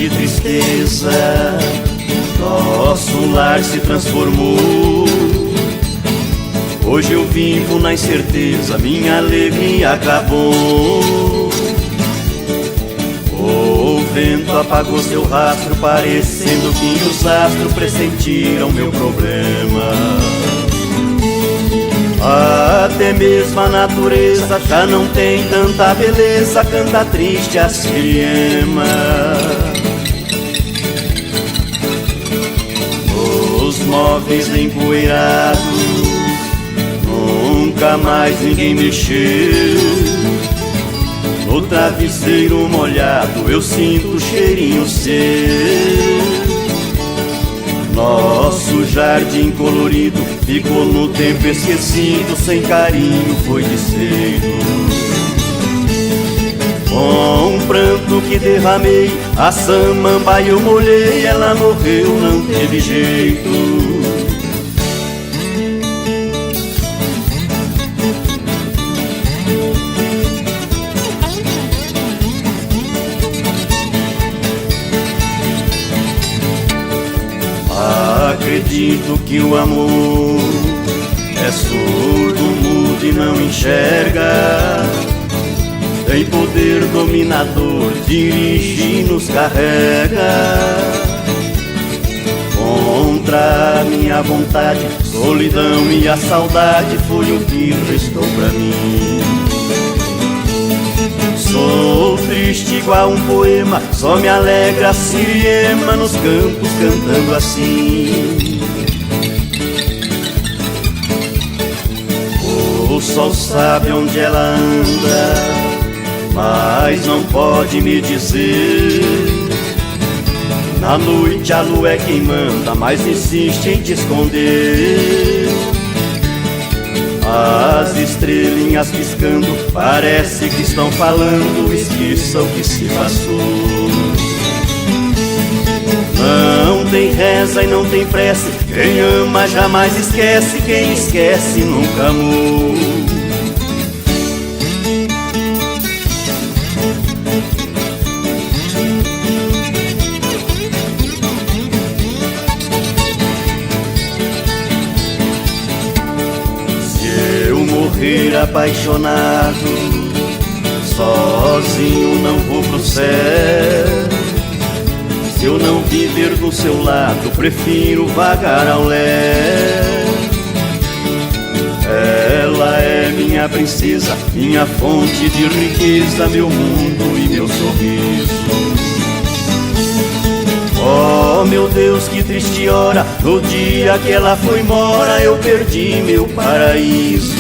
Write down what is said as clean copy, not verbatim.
de tristeza, nosso lar se transformou. Hoje eu vivo na incerteza, minha alegria acabou. O vento apagou seu rastro, parecendo que os astros pressentiram meu problema. Até mesmo a natureza já não tem tanta beleza, canta triste a siriema. Os móveis empoeirados, nunca mais ninguém mexeu. No travesseiro molhado eu sinto o cheirinho seu. Nosso jardim colorido ficou no tempo esquecido, sem carinho foi desfeito. Com um pranto que derramei, a samambaia eu molhei, ela morreu, não teve jeito. Acredito que o amor é surdo, mudo e não enxerga. Tem poder dominador, dirige e nos carrega. Contra a minha vontade, solidão e a saudade foi o que restou pra mim. Sou triste igual um poema, só me alegra a siriema nos campos cantando assim. O sol sabe onde ela anda, mas não pode me dizer. Na noite a lua é quem manda, mas insiste em te esconder. As estrelinhas piscando, parece que estão falando, esqueça o que se passou. Não tem reza e não tem prece, quem ama jamais esquece, quem esquece nunca amou. Morrer apaixonado, sozinho não vou pro céu. Se eu não viver do seu lado, prefiro vagar ao léu. Ela é minha princesa, minha fonte de riqueza, meu mundo e meu sorriso. Oh meu Deus, que triste hora, no dia que ela foi embora eu perdi meu paraíso.